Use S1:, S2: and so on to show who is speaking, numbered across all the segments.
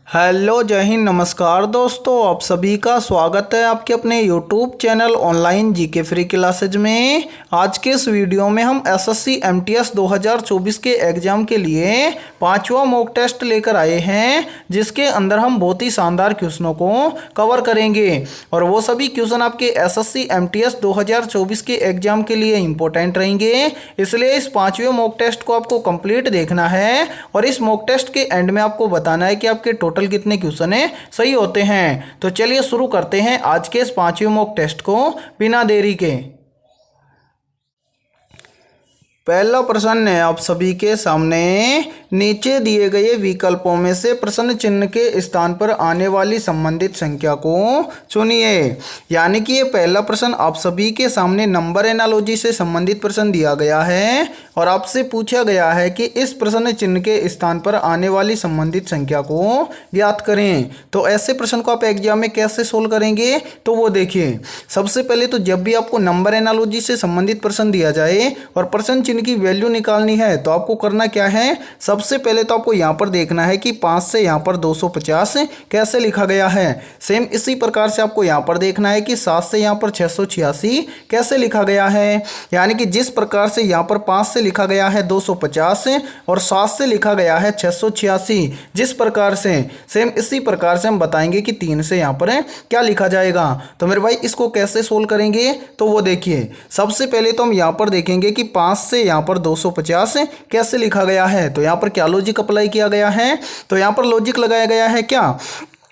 S1: Hello जय हिंद, नमस्कार दोस्तों। आप सभी का स्वागत है आपके अपने YouTube channel online GK free classes में। आज के इस वीडियो में हम एसएससी एमटीएस 2024 के एग्ज़ाम के लिए पांचवा मॉक टेस्ट लेकर आए हैं, जिसके अंदर हम बहुत ही शानदार क्वेश्चनों को कवर करेंगे और वो सभी क्वेश्चन आपके एसएससी एमटीएस 2024 के एग्ज़ाम के लिए इम्पोर्टेंट रहेंगे। इसलिए इस पाँचवें मॉक टेस्ट को आपको कंप्लीट देखना है और इस मॉक टेस्ट के एंड में आपको बताना है कि आपके टोटल कितने क्वेश्चन सही होते हैं। तो चलिए शुरू करते हैं आज के इस पांचवें मॉक टेस्ट को बिना देरी के। पहला प्रश्न है आप सभी के सामने, नीचे दिए गए विकल्पों में से प्रश्न चिन्ह के स्थान पर आने वाली संबंधित संख्या को चुनिए। यानी कि ये पहला प्रश्न आप सभी के सामने नंबर एनालॉजी से संबंधित प्रश्न दिया गया है और आपसे पूछा गया है कि इस प्रश्न चिन्ह के स्थान पर आने वाली संबंधित संख्या को ज्ञात करें। तो ऐसे प्रश्न को आप एग्जाम में कैसे सोल्व करेंगे, तो वो देखिए। सबसे पहले तो जब भी आपको नंबर एनालॉजी से संबंधित प्रश्न दिया जाए और प्रश्न चिन्ह की वैल्यू निकालनी है तो आपको करना क्या है, सबसे पहले तो आपको यहाँ पर देखना है कि 5 से यहाँ पर 250 कैसे लिखा गया है। सेम इसी प्रकार से आपको यहाँ पर देखना है कि 7 से यहाँ पर 686 कैसे लिखा गया है। यानी कि जिस प्रकार से यहाँ पर 5 से लिखा गया है 250 और 7 से लिखा गया है 686, जिस प्रकार से सेम इसी प्रकार से हम बताएंगे कि 3 से यहाँ पर क्या लिखा जाएगा। तो मेरे भाई इसको कैसे सोल्व करेंगे, तो वो देखिए। सबसे पहले तो हम यहाँ पर देखेंगे कि 5 से यहाँ पर 250 कैसे लिखा गया है। तो यहाँ पर क्या लॉजिक अप्लाई किया गया है, तो यहाँ पर लॉजिक लगाया गया है क्या,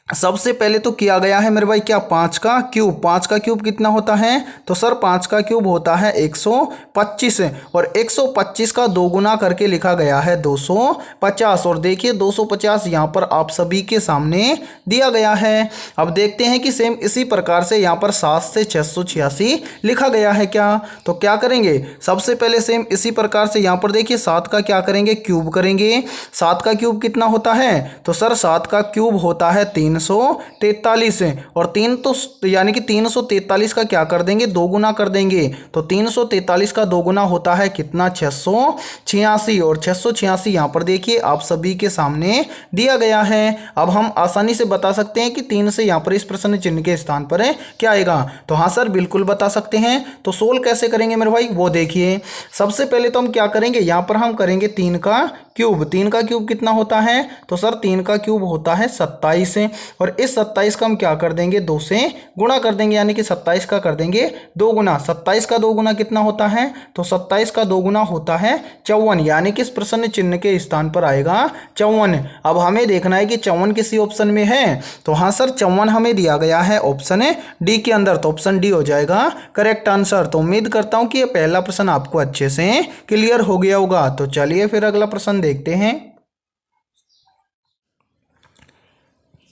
S1: सबसे पहले तो किया गया है मेरे भाई क्या, 5 का क्यूब। 5 का क्यूब कितना होता है, तो सर 5 का क्यूब होता है 125 और 125 का 2 गुना करके लिखा गया है 250। और देखिए 250 यहाँ पर आप सभी के सामने दिया गया है। अब देखते हैं कि सेम इसी प्रकार से यहाँ पर 7 से 686 लिखा गया है क्या। तो क्या करेंगे, सबसे पहले सेम इसी प्रकार से यहाँ पर देखिए 7 का क्या करेंगे, क्यूब करेंगे। 7 का क्यूब कितना होता है, तो सर 7 का क्यूब होता है 343 और 3 तो यानी कि 343 का क्या कर देंगे, 2 गुना कर देंगे। तो 343 का 2 गुना होता है कितना, 686 और 686 यहाँ पर देखिए आप सभी के सामने दिया गया है। अब हम आसानी से बता सकते हैं कि 3 से यहाँ पर इस प्रश्न चिन्ह के स्थान पर क्या आएगा। तो हाँ सर बिल्कुल बता सकते हैं। तो सोल्व कैसे करेंगे मेरे भाई, वो देखिए। सबसे पहले तो हम क्या करेंगे, यहाँ पर हम करेंगे 3 का क्यूब। 3 का क्यूब कितना होता है, तो सर 3 का क्यूब होता है 27 और इस 27 का हम क्या कर देंगे, 2 से गुणा कर देंगे। यानी कि 27 का कर देंगे 2 गुना। 27 का 2 गुना कितना होता है, तो 27 का 2 गुना होता है 54। यानी कि इस प्रश्न चिन्ह के स्थान पर आएगा 54। अब हमें देखना है कि 54 किसी ऑप्शन में है, तो हाँ सर 54 हमें दिया गया है ऑप्शन डी के अंदर, तो ऑप्शन डी हो जाएगा करेक्ट आंसर। तो उम्मीद करता हूँ कि ये पहला प्रश्न आपको अच्छे से क्लियर हो गया होगा। तो चलिए फिर अगला प्रश्न देखते हैं।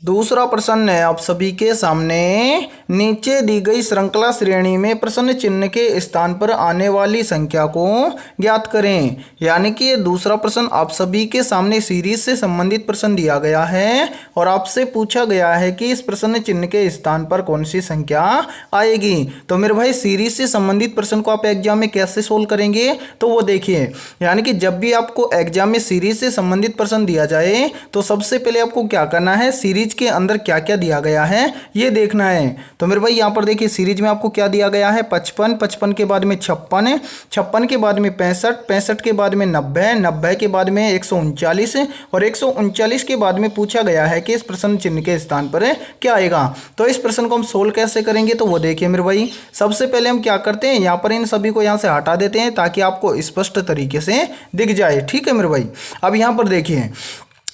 S1: दूसरा प्रश्न है आप सभी के सामने, नीचे दी गई श्रृंखला श्रेणी में प्रश्न चिन्ह के स्थान पर आने वाली संख्या को ज्ञात करें। यानी कि ये दूसरा प्रश्न आप सभी के सामने सीरीज से संबंधित प्रश्न दिया गया है और आपसे पूछा गया है कि इस प्रश्न चिन्ह के स्थान पर कौन सी संख्या आएगी। तो मेरे भाई सीरीज से संबंधित प्रश्न को आप एग्जाम में कैसे सोल्व करेंगे, तो वो देखिए। यानी कि जब भी आपको एग्जाम में सीरीज से संबंधित प्रश्न दिया जाए तो सबसे पहले आपको क्या करना है, सीरीज के अंदर क्या क्या दिया गया है ये देखना है। तो मेरे भाई यहाँ पर देखिए सीरीज में आपको क्या दिया गया है, 55, 55 के बाद में 56, 56 के बाद में 65, 65 के बाद में 90, 90 के बाद में 139 और 139 के बाद में पूछा गया है कि इस प्रश्न चिन्ह के स्थान पर क्या आएगा। तो इस प्रश्न को हम सोल्व कैसे करेंगे, तो वो देखिए मेरे भाई। सबसे पहले हम क्या करते हैं, यहाँ पर इन सभी को यहाँ से हटा देते हैं ताकि आपको स्पष्ट तरीके से दिख जाए। ठीक है मेरे भाई। अब यहाँ पर देखिए,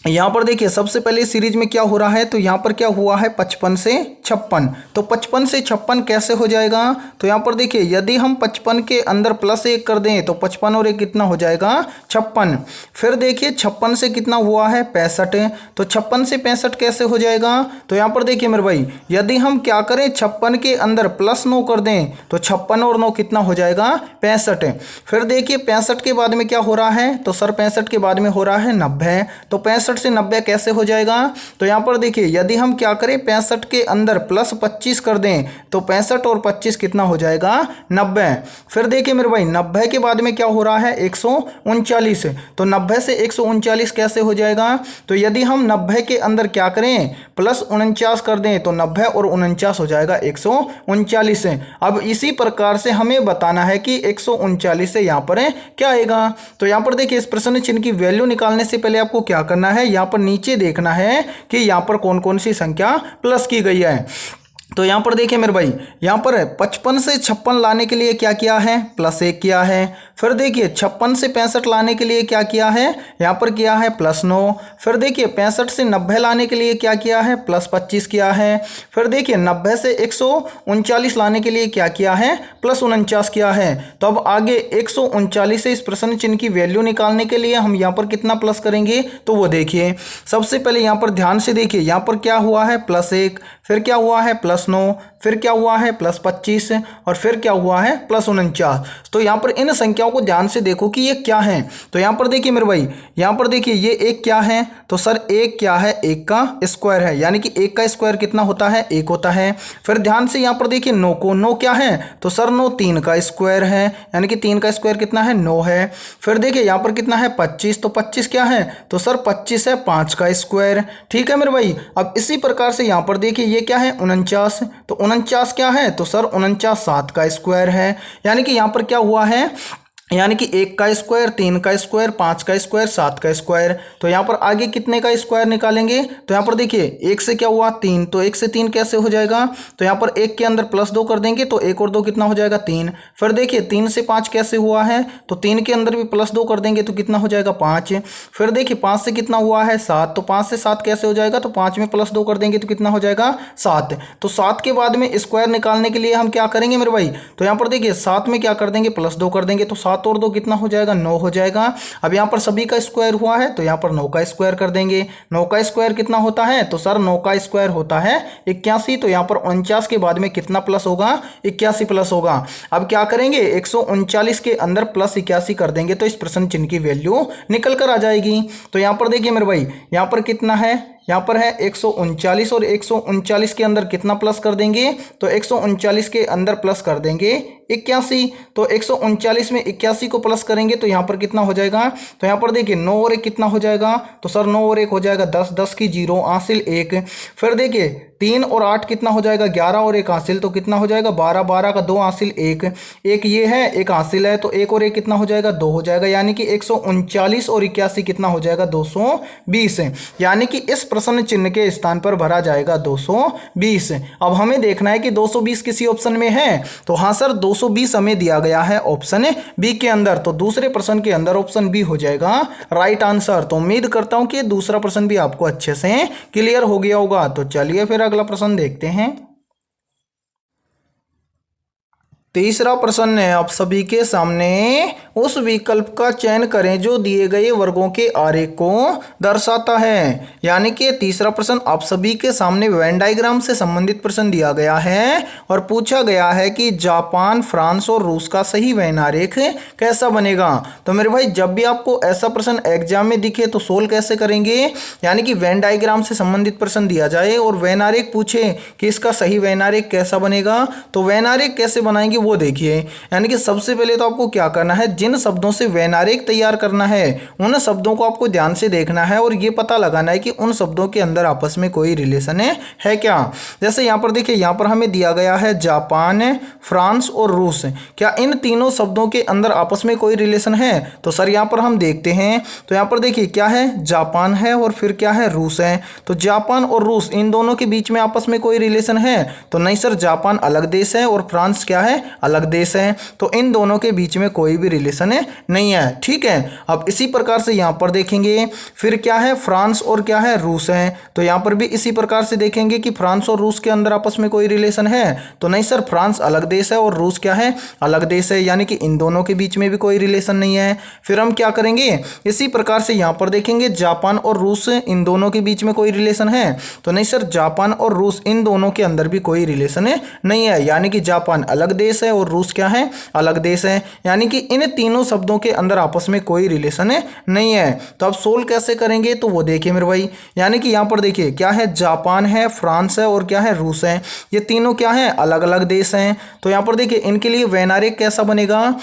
S1: यहाँ पर देखिए सबसे पहले सीरीज में क्या हो रहा है, तो यहाँ पर क्या हुआ है 55 से 56। तो 55 से 56 कैसे हो जाएगा, तो यहाँ पर देखिए यदि हम 55 के अंदर +1 कर दें तो 55 और 1 कितना हो जाएगा, 56। फिर देखिए 56 से कितना हुआ है 65, तो 56 से 65 कैसे हो जाएगा। तो यहाँ पर देखिए मेरे भाई यदि हम क्या करें 56 के अंदर +9 कर दें तो 56 और 9 कितना हो जाएगा, 65। फिर देखिए 65 के बाद में क्या हो रहा है, तो सर 65 के बाद में हो रहा है 90, तो 65 65 से 90 कैसे हो जाएगा? तो यहाँ पर देखिए यदि हम क्या करें 65 के अंदर प्लस 25 कर दें तो 65 और 25 कितना हो जाएगा? 90। फिर देखिए मेरे भाई 90 के बाद में क्या हो रहा है? 139। तो 90 से 139 कैसे हो जाएगा? तो यदि हम 90 के अंदर क्या करें प्लस 49 कर दें तो 90 और 49 हो जाएगा 139। अब इसी प्रकार से हमें बताना है कि 139 से यहाँ पर क्या आएगा। तो यहाँ पर देखिए इस प्रश्न चिन्ह की वैल्यू निकालने से पहले आपको क्या करना है, यहाँ पर नीचे देखना है कि यहाँ पर कौन कौन सी संख्या प्लस की गई है। तो यहाँ पर देखिए मेरे भाई यहाँ पर 55 से 56 लाने के लिए क्या किया है? +1 किया है। फिर देखिए 56 से 65 लाने के लिए क्या किया है? यहाँ पर किया है +9। फिर देखिए 65 से 90 लाने के लिए क्या किया है? +25 किया है। फिर देखिए 90 से 139 लाने के लिए क्या किया है? +49 किया है। तो अब आगे 139 से इस प्रश्न चिन्ह की वैल्यू निकालने के लिए हम यहाँ पर कितना प्लस करेंगे तो वो देखिए। सबसे पहले यहाँ पर ध्यान से देखिए यहाँ पर क्या हुआ है? +1, फिर क्या हुआ है? +9, फिर क्या हुआ है? +25 और फिर क्या हुआ है? +49। तो यहाँ पर इन संख्याओं को ध्यान से देखो कि ये क्या है। तो यहाँ पर देखिए मेरे भाई यहाँ पर देखिए ये एक क्या है? तो सर एक क्या है? 1 का स्क्वायर है, यानी कि 1 का स्क्वायर कितना होता है? 1 होता है। फिर ध्यान से यहाँ पर देखिए 9 को, 9 क्या है? तो सर 9 3 का स्क्वायर है, यानी कि 3 का स्क्वायर कितना है? 9 है। फिर देखिए यहाँ पर कितना है? 25, तो 25 क्या है? तो सर 25 है 5 का स्क्वायर। ठीक है मेरे भाई। अब इसी प्रकार से यहाँ पर देखिए ये क्या है? 49, तो 49 क्या है? तो सर 49 7 का स्क्वायर है, यानी कि यहाँ पर क्या हुआ है? यानी कि 1 का स्क्वायर, 3 का स्क्वायर, 5 का स्क्वायर, 7 का स्क्वायर। तो यहाँ पर आगे कितने का स्क्वायर निकालेंगे? तो यहाँ पर देखिए 1 से क्या हुआ? 3, तो 1 से 3 कैसे हो जाएगा? तो यहाँ पर 1 के अंदर +2 कर देंगे तो 1 और 2 कितना हो जाएगा? 3। फिर देखिए 3 से 5 कैसे हुआ है? तो 3 के अंदर भी +2 कर देंगे तो कितना हो जाएगा? 5। फिर देखिए 5 से कितना हुआ है? 7, तो 5 से 7 कैसे हो जाएगा? तो 5 में +2 कर देंगे तो कितना हो जाएगा? 7। तो 7 के बाद में स्क्वायर निकालने के लिए हम क्या करेंगे मेरे भाई? तो यहाँ पर देखिए 7 में क्या कर देंगे? +2 कर देंगे तो 7 और 2 कितना हो जाएगा? 9 हो जाएगा। अब यहाँ पर सभी का स्क्वायर हुआ है तो यहाँ पर 9 का स्क्वायर कर देंगे। 9 का स्क्वायर कितना होता है? तो सर 9 का स्क्वायर होता है 81। तो यहाँ पर 49 के बाद में कितना प्लस होगा? 81 प्लस होगा। अब क्या करेंगे? 139 के अंदर +81 कर देंगे तो इस प्रश्न चिन्ह की वैल्यू निकल कर आ जाएगी। तो यहाँ पर देखिए मेरे भाई यहाँ पर कितना है? यहाँ पर है 139 और 139 के अंदर कितना प्लस कर देंगे? तो 139 के अंदर प्लस कर देंगे 81। तो 139 में 81 को प्लस करेंगे तो यहाँ पर कितना हो जाएगा? तो यहाँ पर देखिए 9 और 1 कितना हो जाएगा? तो सर 9 और 1 हो जाएगा 10, 10 की 0 हासिल 1। फिर देखिए 3 और 8 कितना हो जाएगा? 11 और 1 हासिल, तो कितना हो जाएगा? 12, 12 का 2 हासिल 1, 1 ये है 1 हासिल है तो 1 और 1 कितना हो जाएगा? 2 हो जाएगा, यानी कि 139 और 81 कितना हो जाएगा? 220। यानी कि इस प्रश्न चिन्ह के स्थान पर भरा जाएगा 220। अब हमें देखना है कि 220 किसी ऑप्शन में है। तो हाँ सर 220 हमें दिया गया है ऑप्शन बी के अंदर, तो दूसरे प्रश्न के अंदर ऑप्शन बी हो जाएगा राइट आंसर। तो उम्मीद करता हूं कि दूसरा प्रश्न भी आपको अच्छे से क्लियर हो गया होगा। तो चलिए फिर अगला प्रश्न देखते हैं। तीसरा प्रश्न है आप सभी के सामने, उस विकल्प का चयन करें जो दिए गए वर्गों के आरेख को दर्शाता है। यानी कि तीसरा प्रश्न आप सभी के सामने वेन डायग्राम से संबंधित प्रश्न दिया गया है और पूछा गया है कि जापान, फ्रांस और रूस का सही वेन आरेख कैसा बनेगा। तो मेरे भाई जब भी आपको ऐसा प्रश्न एग्जाम में दिखे तो सोल्व कैसे करेंगे? यानी कि वेन डायग्राम से संबंधित प्रश्न दिया जाए और वेन आरेख पूछे कि इसका सही वेन आरेख कैसा बनेगा, तो वेन आरेख कैसे बनाएंगे वो देखिए। यानी कि सबसे पहले तो आपको क्या करना है, जिन शब्दों से वेन आरेख तैयार करना है उन शब्दों को आपको ध्यान से देखना है और ये पता लगाना है कि उन शब्दों के अंदर आपस में कोई रिलेशन है क्या। जैसे यहाँ पर देखिए, यहाँ पर हमें दिया गया है जापान, फ्रांस और रूस। क्या इन तीनों शब्दों के अंदर आपस में कोई रिलेशन है? तो सर यहाँ पर हम देखते हैं। तो यहाँ पर देखिए क्या है, जापान है और फिर क्या है, रूस है। तो जापान और रूस इन दोनों के बीच में आपस में कोई रिलेशन है? तो नहीं सर, जापान अलग देश है और फ्रांस क्या है, अलग देश है। तो इन दोनों के बीच में कोई भी रिलेशन नहीं है। ठीक है, अब इसी प्रकार से यहाँ पर देखेंगे फिर क्या है, फ्रांस और क्या है, रूस है। तो यहाँ पर भी इसी प्रकार से देखेंगे कि फ्रांस और रूस के अंदर आपस में कोई रिलेशन है। तो नहीं सर, फ्रांस अलग देश है और रूस क्या है, अलग देश है, यानी कि इन दोनों के बीच में भी कोई रिलेशन नहीं है। फिर हम क्या करेंगे, इसी प्रकार से यहाँ पर देखेंगे जापान और रूस इन दोनों के बीच में कोई रिलेशन है। तो नहीं सर, जापान और रूस इन दोनों के अंदर भी कोई रिलेशन नहीं है, यानी कि जापान अलग देश देश है और रूस क्या है, अलग देश है। यानी कि इन तीनों शब्दों के अंदर आपस में कोई रिलेशन नहीं है। तो अब सोल्व कैसे करेंगे तो वो देखिए मेरे भाई, यानी कि यहाँ पर देखिए क्या है, जापान है, फ्रांस है और क्या है, रूस है। ये तीनों क्या है, अलग अलग देश हैं। तो यहाँ पर देखिए इनके लिए वेन आरेख कैसा बनेगा,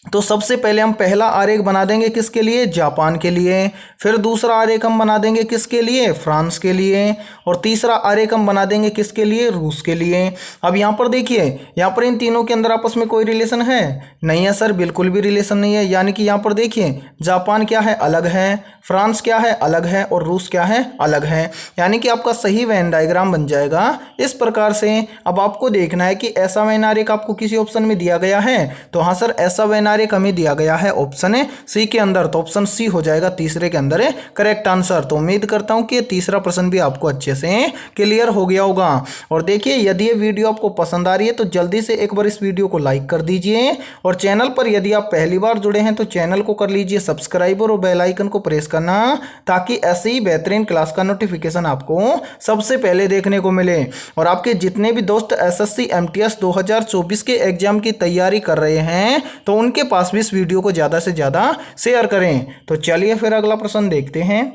S1: तो सबसे पहले हम पहला आरेख बना देंगे किसके लिए, जापान के लिए। फिर दूसरा आरेख हम बना देंगे किसके लिए, फ्रांस के लिए। और तीसरा आरेख हम बना देंगे किसके लिए, रूस के लिए। अब यहाँ पर देखिए, यहाँ पर इन तीनों के अंदर आपस में कोई रिलेशन है नहीं है सर, बिल्कुल भी रिलेशन नहीं है। यानी कि यहाँ पर देखिए जापान क्या है, अलग है, फ्रांस क्या है, अलग है, और रूस क्या है, अलग है। यानी कि आपका सही वेन डायग्राम बन जाएगा इस प्रकार से। अब आपको देखना है कि ऐसा वेन आरेख आपको किसी ऑप्शन में दिया गया है, तो हाँ सर ऐसा वेन आरेख हमें दिया गया है ऑप्शन सी के अंदर, तो ऑप्शन सी हो जाएगा तीसरे के अंदर है करेक्ट आंसर। तो उम्मीद करता हूं कि ये तीसरा प्रश्न भी आपको अच्छे से क्लियर हो गया होगा। और देखिए यदि ये वीडियो आपको पसंद आ रही है तो जल्दी से एक बार इस वीडियो को लाइक कर दीजिए, और चैनल पर यदि आप पहली बार जुड़े हैं तो चैनल को कर लीजिए सब्सक्राइब और बेल आइकन को प्रेस करना, ताकि ऐसी ही बेहतरीन क्लास का नोटिफिकेशन आपको सबसे पहले देखने को मिले। और आपके जितने भी दोस्त एसएससी एमटीएस 2024 के एग्जाम की तैयारी कर रहे हैं तो उनके पास भी इस वीडियो को ज़्यादा से ज़्यादा शेयर करें। तो चलिए फिर अगला प्रश्न देखते हैं।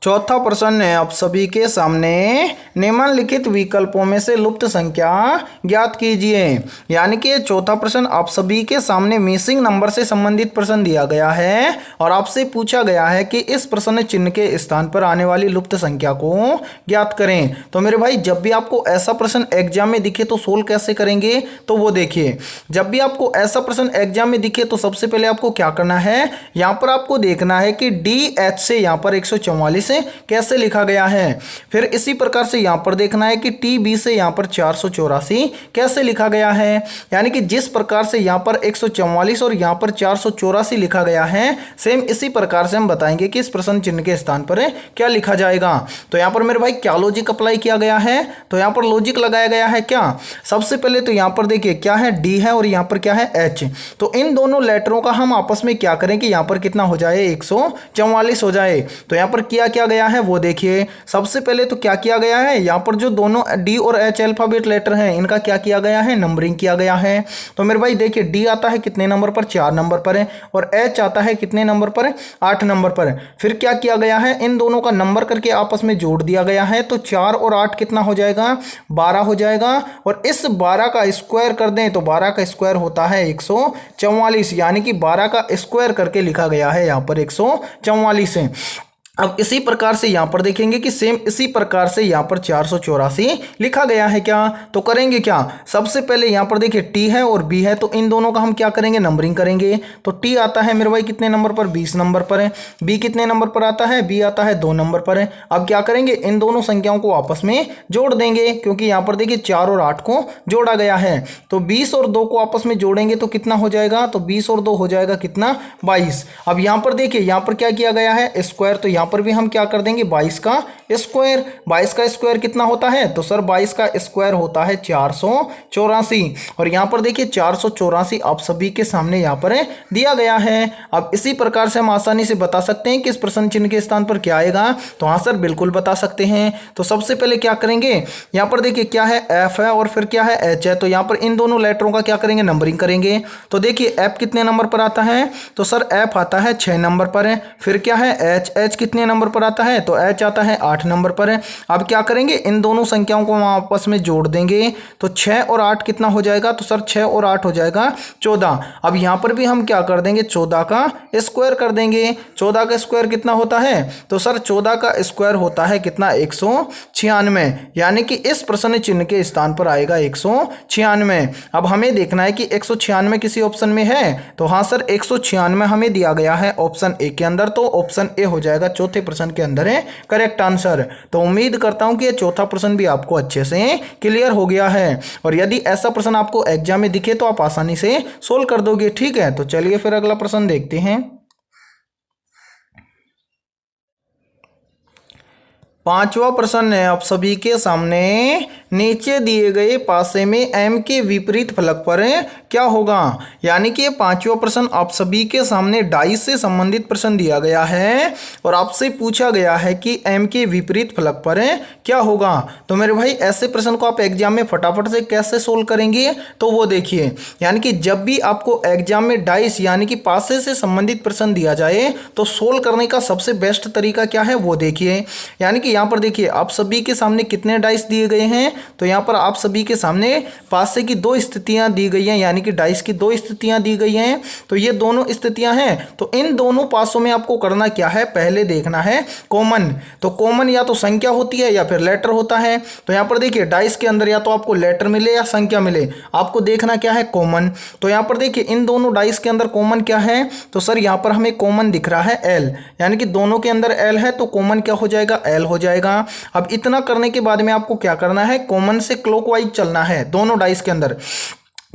S1: चौथा प्रश्न है आप सभी के सामने, निम्नलिखित विकल्पों में से लुप्त संख्या ज्ञात कीजिए। यानी कि चौथा प्रश्न आप सभी के सामने मिसिंग नंबर से संबंधित प्रश्न दिया गया है और आपसे पूछा गया है कि इस प्रश्न चिन्ह के स्थान पर आने वाली लुप्त संख्या को ज्ञात करें। तो मेरे भाई जब भी आपको ऐसा प्रश्न एग्जाम में दिखे तो सोल्व कैसे करेंगे, तो वो देखिए, जब भी आपको ऐसा प्रश्न एग्जाम में दिखे तो सबसे पहले आपको क्या करना है, यहाँ पर आपको देखना है कि DH से यहाँ पर 144 कैसे लिखा गया है। फिर इसी प्रकार से यहां पर देखना है कि TB से यहां पर 484 कैसे लिखा गया है। यानी कि जिस प्रकार से यहां पर 144 और यहां पर 484 लिखा गया है, सेम इसी प्रकार से हम बताएंगे कि इस प्रश्न चिन्ह के स्थान पर क्या लिखा जाएगा। तो यहां पर मेरे भाई क्या लॉजिक अप्लाई किया गया है, तो यहां पर लॉजिक लगाया गया है क्या, सबसे पहले तो यहां पर देखिए क्या है, D है और यहां पर क्या है, H। तो इन दोनों लेटरों का हम आपस में क्या करें कि यहां पर कितना हो जाए, 144 हो जाए। तो यहां पर क्या गया है वो देखिए, सबसे पहले तो क्या किया गया है, यहां पर जो दोनों D और H अल्फाबेट लेटर हैं इनका क्या किया गया है, नंबरिंग किया गया है। तो मेरे भाई देखिए D आता है कितने नंबर पर, 4 नंबर पर है, और H आता है कितने नंबर पर, 8 नंबर पर। फिर क्या किया गया है, इन दोनों का नंबर करके आपस में जोड़ दिया गया है। तो 4 और 8 कितना हो जाएगा, 12 हो जाएगा। और इस 12 का स्क्वायर कर दें तो 12 का स्क्वायर होता है 144, यानी कि 12 का स्क्वायर करके लिखा गया है यहाँ पर 144 है। अब इसी प्रकार से यहां पर देखेंगे कि सेम इसी प्रकार से यहां पर 484 लिखा गया है क्या, तो करेंगे क्या, सबसे पहले यहां पर देखिए T है और B है, तो इन दोनों का हम क्या करेंगे, नंबरिंग करेंगे। तो T आता है मेरे भाई कितने नंबर पर, 20 नंबर पर है। B कितने नंबर पर आता है, B आता है 2 नंबर पर है। अब क्या करेंगे, इन दोनों संख्याओं को आपस में जोड़ देंगे, क्योंकि यहां पर देखिए 4 और 8 को जोड़ा गया है। तो 20 और 2 को आपस में जोड़ेंगे तो कितना हो जाएगा, तो 20 और 2 हो जाएगा कितना, 22। अब यहां पर देखिए यहां पर क्या किया गया है, स्क्वायर, तो यहां पर भी हम क्या कर देंगे, 22 का स्क्वायर। 22 का स्क्वायर कितना होता है, तो सर 22 का स्क्वायर होता है 484। और यहां पर देखिए 484 आप सभी के सामने यहां पर दिया गया है। अब इसी प्रकार से हम आसानी से बता सकते हैं कि इस प्रश्न चिन्ह के स्थान पर क्या आएगा, तो हाँ सर बिल्कुल बता सकते हैं। तो सबसे पहले क्या करेंगे, यहां पर देखिए क्या है, F है और फिर क्या है, H है। तो यहां पर इन दोनों लेटरों का क्या करेंगे, नंबरिंग करेंगे। तो देखिए F कितने नंबर पर आता है, तो सर F आता है 6 नंबर पर है। फिर क्या है, H कितने नंबर पर आता है, तो H आता है 8 नंबर पर है। अब क्या करेंगे, इन दोनों संख्याओं को हम आपस में जोड़ देंगे। तो 6 और 8 कितना हो जाएगा, तो सर 6 और 8 हो जाएगा 14। अब यहां पर भी हम क्या कर देंगे, 14 का स्क्वायर कर देंगे। 14 का स्क्वायर कितना होता है, तो सर 14 का स्क्वायर होता है कितना, 196। यानी कि इस प्रश्न चिन्ह के स्थान पर आएगा 196। अब हमें देखना है कि 196 किसी ऑप्शन में है, तो हाँ सर 196 हमें दिया गया है ऑप्शन ए के अंदर, तो ऑप्शन ए हो जाएगा चौथे प्रश्न के अंदर है करेक्ट आंसर। तो उम्मीद करता हूं कि ये चौथा प्रश्न भी आपको अच्छे से क्लियर हो गया है, और यदि ऐसा प्रश्न आपको एग्जाम में दिखे तो आप आसानी से सोल्व कर दोगे। ठीक है, तो चलिए फिर अगला प्रश्न देखते हैं। पांचवा प्रश्न है आप सभी के सामने, नीचे दिए गए पासे में m के विपरीत फलक पर क्या होगा। यानी कि ये पांचवा प्रश्न आप सभी के सामने डाइस से संबंधित प्रश्न दिया गया है और आपसे पूछा गया है कि m के विपरीत फलक पर क्या होगा। तो मेरे भाई ऐसे प्रश्न को आप एग्जाम में फटाफट से कैसे सोल्व करेंगे, तो वो देखिए, यानी कि जब भी आपको एग्जाम में डाइस यानी कि पासे से संबंधित प्रश्न दिया जाए तो सोल्व करने का सबसे बेस्ट तरीका क्या है वो देखिए। यानी कि यहाँ पर देखिए आप सभी के सामने कितने डाइस दिए गए हैं, तो यहाँ पर आप सभी के सामने पासे की दो स्थितियां दी गई हैं, यानी कि डाइस की दो स्थितियां दी गई हैं। तो ये दोनों स्थितियां हैं, तो इन दोनों पासों में आपको करना क्या है, पहले देखना है कॉमन। तो कॉमन या तो संख्या होती है या फिर लेटर होता है। तो यहाँ पर देखिए डाइस के अंदर या तो आपको लेटर मिले या संख्या मिले, आपको देखना क्या है, कॉमन। तो यहाँ पर देखिए इन दोनों डाइस के अंदर कॉमन क्या है, तो सर यहाँ पर हमें कॉमन दिख रहा है एल, यानी कि दोनों के अंदर एल है तो कॉमन क्या हो जाएगा, एल हो जाएगा। अब इतना करने के बाद में आपको क्या करना है, कॉमन से क्लॉकवाइज चलना है दोनों डाइस के अंदर।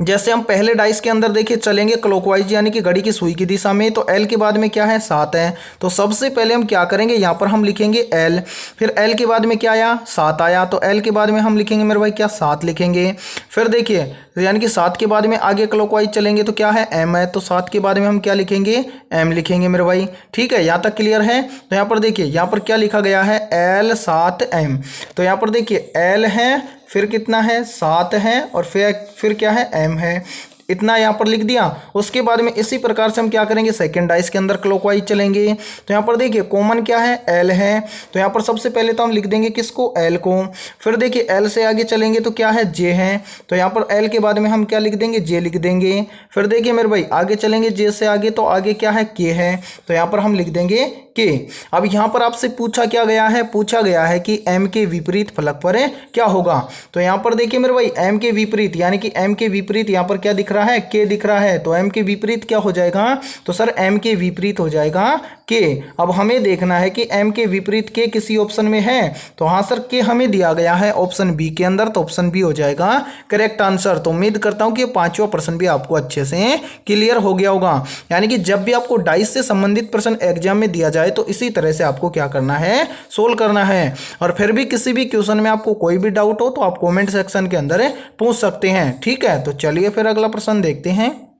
S1: जैसे हम पहले डाइस के अंदर देखिए चलेंगे क्लॉकवाइज यानी कि घड़ी की सुई की दिशा में, तो एल के बाद में क्या है, 7 है। तो सबसे पहले हम क्या करेंगे, यहाँ पर हम लिखेंगे एल, फिर एल के बाद में क्या आया, 7 आया, तो एल के बाद में हम लिखेंगे मेरे भाई क्या, 7 लिखेंगे। फिर देखिए यानी कि 7 के बाद में आगे क्लॉकवाइज चलेंगे तो क्या है, एम है, तो 7 के बाद में हम क्या लिखेंगे, एम लिखेंगे मेरे भाई। ठीक है, यहाँ तक क्लियर है। तो यहाँ पर देखिए यहाँ पर क्या लिखा गया है, एल 7 एम। तो यहाँ पर देखिए एल है, फिर कितना है, 7 है, और फिर क्या है, m है। इतना यहाँ पर लिख दिया। उसके बाद में इसी प्रकार से हम क्या करेंगे, सेकंड डाइस के अंदर क्लॉकवाइज चलेंगे। तो यहाँ पर देखिए कॉमन क्या है, l है, तो यहाँ पर सबसे पहले तो हम लिख देंगे किसको, l को। फिर देखिए l से आगे चलेंगे तो क्या है, j है, तो यहाँ पर l के बाद में हम क्या लिख देंगे, j लिख देंगे। फिर देखिए मेरे भाई आगे चलेंगे j से आगे, तो आगे क्या है, k है, तो यहाँ पर हम लिख देंगे के। अब यहाँ पर आपसे पूछा क्या गया है, पूछा गया है कि m के विपरीत फलक पर क्या होगा। तो यहाँ पर देखिए मेरे भाई m के विपरीत यानी कि m के विपरीत यहाँ पर क्या दिख रहा है, k दिख रहा है, तो m के विपरीत क्या हो जाएगा, तो सर m के विपरीत हो जाएगा k। अब हमें देखना है कि m के विपरीत k किसी ऑप्शन में है, तो हाँ सर k हमें दिया गया है ऑप्शन बी के अंदर, तो ऑप्शन बी हो जाएगा करेक्ट आंसर। तो उम्मीद करता हूँ कि पांचवा प्रश्न भी आपको अच्छे से क्लियर हो गया होगा। यानी कि जब भी आपको डाइस से संबंधित प्रश्न एग्जाम में दिया जाए तो इसी तरह से आपको क्या करना है, सोल्व करना है। और फिर भी किसी भी क्वेश्चन में आपको कोई भी डाउट हो तो आप कमेंट सेक्शन के अंदर पूछ सकते हैं। ठीक है, तो चलिए फिर अगला प्रश्न देखते हैं।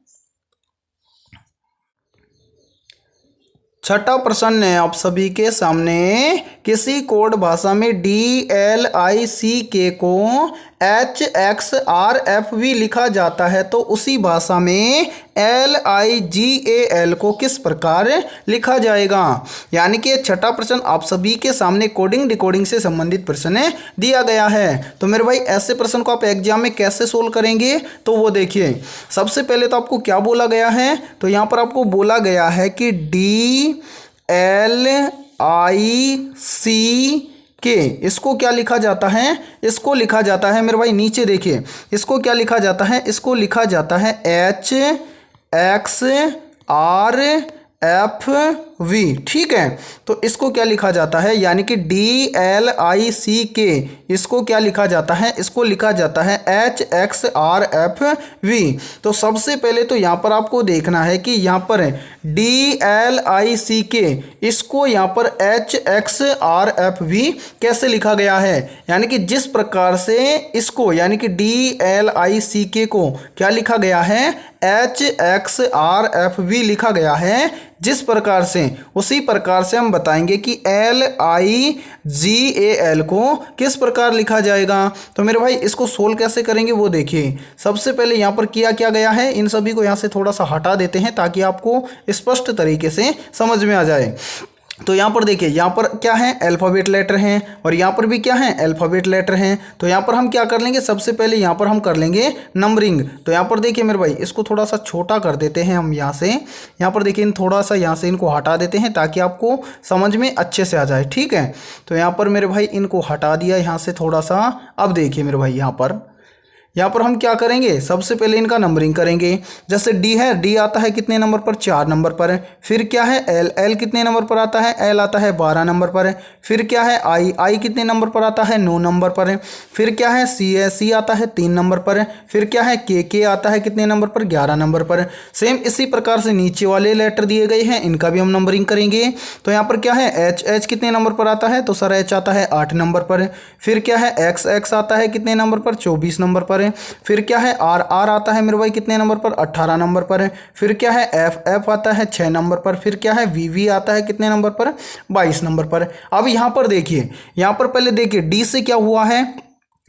S1: छठा प्रश्न है आप सभी के सामने, किसी कोड भाषा में DLICK को HXRFV लिखा जाता है तो उसी भाषा में LIGAL को किस प्रकार लिखा जाएगा। यानी कि छठा प्रश्न आप सभी के सामने कोडिंग डिकोडिंग से संबंधित प्रश्न दिया गया है। तो मेरे भाई ऐसे प्रश्न को आप एग्जाम में कैसे सोल्व करेंगे, तो वो देखिए सबसे पहले तो आपको क्या बोला गया है, तो यहाँ पर आपको बोला गया है कि DLICK इसको क्या लिखा जाता है, इसको लिखा जाता है मेरे भाई नीचे देखिए, इसको क्या लिखा जाता है, इसको लिखा जाता है HXRFV। ठीक है, तो इसको क्या लिखा जाता है, यानी कि DLICK इसको क्या लिखा जाता है, इसको लिखा जाता है HXRFV। तो सबसे पहले तो यहाँ पर आपको देखना है कि यहाँ पर DLICK इसको यहाँ पर HXRFV कैसे लिखा गया है। यानी कि जिस प्रकार से इसको यानी कि DLICK को क्या लिखा गया है, HXRFV लिखा गया है, जिस प्रकार से उसी प्रकार से हम बताएंगे कि LIGAL को किस प्रकार लिखा जाएगा। तो मेरे भाई इसको सोल्व कैसे करेंगे वो देखिए। सबसे पहले यहाँ पर किया क्या गया है, इन सभी को यहाँ से थोड़ा सा हटा देते हैं ताकि आपको स्पष्ट तरीके से समझ में आ जाए। तो यहाँ पर देखिए यहाँ पर क्या है, अल्फ़ाबेट लेटर हैं, और यहाँ पर भी क्या है, अल्फ़ाबेट लेटर हैं। तो यहाँ पर हम क्या कर लेंगे, सबसे पहले यहाँ पर हम कर लेंगे नंबरिंग। तो यहाँ पर देखिए मेरे भाई इसको थोड़ा सा छोटा कर देते हैं हम यहाँ से, यहाँ पर देखिए थोड़ा सा यहाँ से इनको हटा देते हैं ताकि आपको समझ में अच्छे से आ जाए। ठीक है, तो यहाँ पर मेरे भाई इनको हटा दिया यहाँ से थोड़ा सा। अब देखिए मेरे भाई यहाँ पर हम क्या करेंगे, सबसे पहले इनका नंबरिंग करेंगे। जैसे डी है, डी आता है कितने नंबर पर, 4 नंबर पर। फिर क्या है एल, एल कितने नंबर पर आता है, एल आता है 12 नंबर पर। फिर क्या है आई, आई कितने नंबर पर आता है, 9 नंबर पर। फिर क्या है सी है, सी आता है 3 नंबर पर। फिर क्या है के आता है कितने नंबर पर, 11 नंबर पर। सेम इसी प्रकार से नीचे वाले लेटर दिए गए हैं, इनका भी हम नंबरिंग करेंगे। तो यहाँ पर क्या है एच, एच कितने नंबर पर आता है, तो सर एच आता है 8 नंबर पर। फिर क्या है एक्स, एक्स आता है कितने नंबर पर, 24 नंबर पर। फिर क्या है आर, आर आता है मेरे भाई कितने नंबर पर, 18 नंबर पर। फिर क्या है एफ, एफ आता है 6 नंबर पर। फिर क्या है वी, वी आता है कितने नंबर पर, 22 नंबर पर। अब यहाँ पर देखिए, यहाँ पर पहले देखिए डी से क्या हुआ है,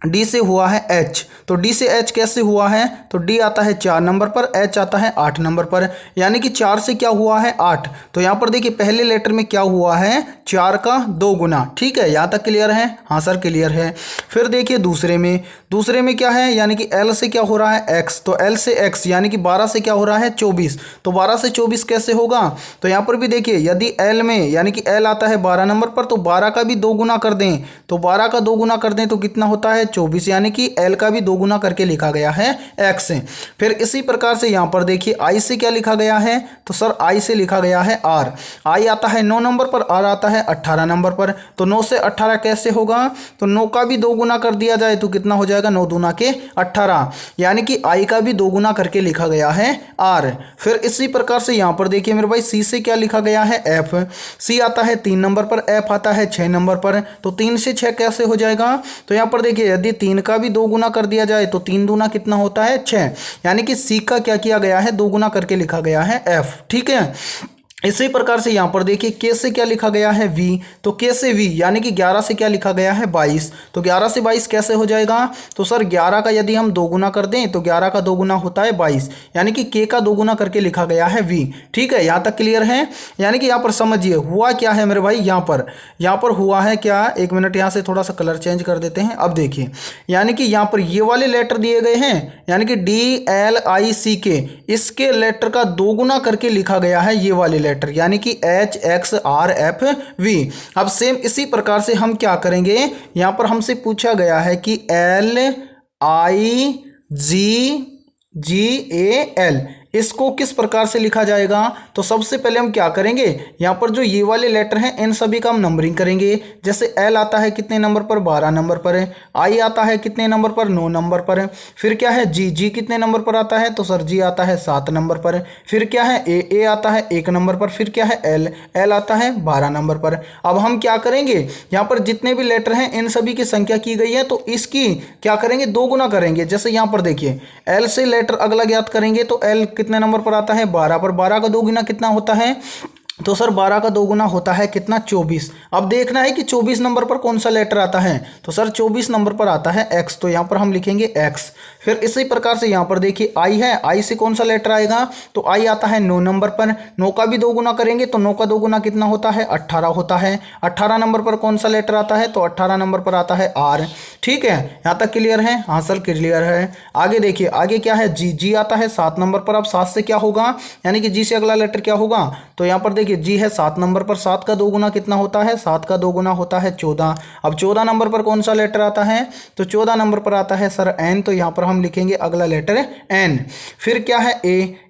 S1: डी से हुआ है एच। तो डी से एच कैसे हुआ है, तो डी आता है 4 नंबर पर, एच आता है 8 नंबर पर। यानी कि 4 से क्या हुआ है 8। तो यहाँ पर देखिए पहले लेटर में क्या हुआ है, 4 का 2 गुना। ठीक है, यहाँ तक क्लियर है, हाँ सर क्लियर है। फिर देखिए दूसरे में, दूसरे में क्या है, यानी कि एल से क्या हो रहा है एक्स। तो एल से एक्स यानी कि 12 से क्या हो रहा है 24। तो 12 से 24 कैसे होगा, तो यहाँ पर भी देखिए यदि एल में यानी कि एल आता है 12 नंबर पर, तो 12 का भी 2 गुना कर दें। तो 12 का 2 गुना कर दें तो कितना होता है 24, यानी कि एल का भी 2 गुना करके लिखा गया है एक्स से। फिर इसी प्रकार से यहाँ पर देखिए आई से क्या लिखा गया है, तो सर आई से लिखा गया है आर। आई आता है 9 नंबर पर, आर आता है 18 नंबर पर। तो 9 से 18 कैसे होगा, तो 9 का भी 2 गुना कर दिया जाए तो कितना हो जाएगा, 9 दूना के 18, यानी कि आई का भी 2 गुना करके लिखा गया है आर। फिर इसी प्रकार से यहाँ पर देखिए मेरे भाई सी से क्या लिखा गया है एफ। सी आता है 3 नंबर पर, एफ आता है 6 नंबर पर। तो 3 से 6 कैसे हो जाएगा, तो यहाँ पर देखिए यदि 3 का भी 2 गुना कर दिया जाए तो 3 दूना कितना होता है 6, यानी कि सी का क्या किया गया है 2 गुना करके लिखा गया है एफ। ठीक है, इसी प्रकार से यहाँ पर देखिए के से क्या लिखा गया है वी। तो के से वी यानी कि 11 से क्या लिखा गया है 22। तो 11 से 22 कैसे हो जाएगा, तो सर 11 का यदि हम 2 गुना कर दें तो 11 का 2 गुना होता है 22, यानी कि के का 2 गुना करके लिखा गया है वी। ठीक है, यहाँ तक क्लियर है। यानी कि यहाँ पर समझिए हुआ क्या है मेरे भाई, यहाँ पर हुआ है क्या, एक मिनट यहाँ से थोड़ा सा कलर चेंज कर देते हैं। अब देखिए यानी कि यहाँ पर ये वाले लेटर दिए गए हैं, यानी कि डी एल आई सी के, इसके लेटर का 2 गुना करके लिखा गया है ये वाले लेटर, यानी कि H X R F V. अब सेम इसी प्रकार से हम क्या करेंगे, यहां पर हमसे पूछा गया है कि L I ji A L, इसको किस प्रकार से लिखा जाएगा। तो सबसे पहले हम क्या करेंगे, यहाँ पर जो ये वाले लेटर हैं इन सभी का हम नंबरिंग करेंगे। जैसे एल आता है कितने नंबर पर, 12 नंबर पर। आई आता है कितने नंबर पर, 9 नंबर पर। फिर क्या है जी, जी कितने नंबर पर आता है, तो सर जी आता है 7 नंबर पर। फिर क्या है ए आता है 1 नंबर पर। फिर क्या है एल, एल आता है 12 नंबर पर। अब हम क्या करेंगे, यहाँ पर जितने भी लेटर हैं इन सभी की संख्या की गई है, तो इसकी क्या करेंगे 2 गुना करेंगे। जैसे यहाँ पर देखिए एल से लेटर अगला ज्ञात करेंगे, तो एल कितने नंबर पर आता है 12 पर। 12 का 2 गुना कितना होता है, तो सर 12 का 2 गुना होता है कितना 24। अब देखना है कि 24 नंबर पर कौन सा लेटर आता है, तो सर 24 नंबर पर आता है एक्स। तो यहाँ पर हम लिखेंगे एक्स। फिर इसी प्रकार से यहाँ पर देखिए आई है, आई से कौन सा लेटर आएगा, तो आई आता है 9 नंबर पर। 9 का भी 2 गुना करेंगे तो 9 का 2 गुना कितना होता है 18 होता है। 18 नंबर पर कौन सा लेटर आता है, तो 18 नंबर पर आता है आर। ठीक है, यहाँ तक क्लियर है, हाँ सर क्लियर है। आगे देखिए आगे क्या है जी, जी आता है 7 नंबर पर। अब 7 से क्या होगा, यानी कि जी से अगला लेटर क्या होगा, तो यहाँ पर देखिए जी है 7 नंबर पर। 7 का 2 गुना कितना होता है, 7 का 2 गुना होता है 14। अब 14 नंबर पर कौन सा लेटर आता है, तो 14 नंबर पर आता है सर एन। तो यहाँ पर हम लिखेंगे अगला लेटर एन। फिर क्या है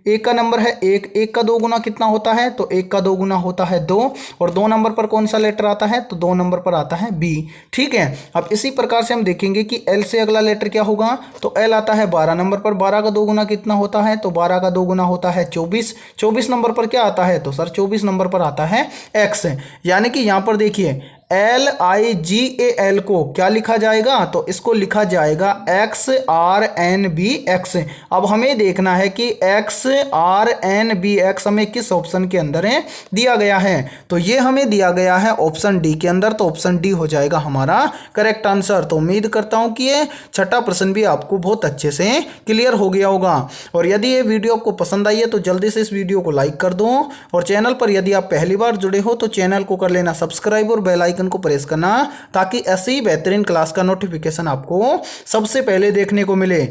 S1: ए का नंबर है 1। 1 का 2 गुना कितना होता है, तो 1 का 2 गुना होता है 2। और 2 नंबर पर कौन सा लेटर आता है, तो 2 नंबर पर आता है बी। ठीक है, अब इसी प्रकार से हम देखेंगे कि एल से अगला लेटर क्या होगा, तो एल आता है 12 नंबर पर। 12 का 2 गुना कितना होता है, तो 12 का 2 गुना होता है 24। 24 नंबर पर क्या आता है, तो सर 24 नंबर पर आता है एक्स। यानी कि यहाँ पर देखिए L I ji A L को क्या लिखा जाएगा, तो इसको लिखा जाएगा X R N B X. अब हमें देखना है कि X R N B X हमें किस ऑप्शन के अंदर है दिया गया है, तो ये हमें दिया गया है ऑप्शन डी के अंदर। तो ऑप्शन डी हो जाएगा हमारा करेक्ट आंसर। तो उम्मीद करता हूँ कि ये छठा प्रश्न भी आपको बहुत अच्छे से क्लियर हो गया होगा। और यदि ये वीडियो आपको पसंद आई है तो जल्दी से इस वीडियो को लाइक कर दो, और चैनल पर यदि आप पहली बार जुड़े हो तो चैनल को कर लेना सब्सक्राइब और बेल आइकन को प्रेस करना, ताकि ऐसी बेहतरीन क्लास का नोटिफिकेशन आपको सबसे पहले देखने को मिले।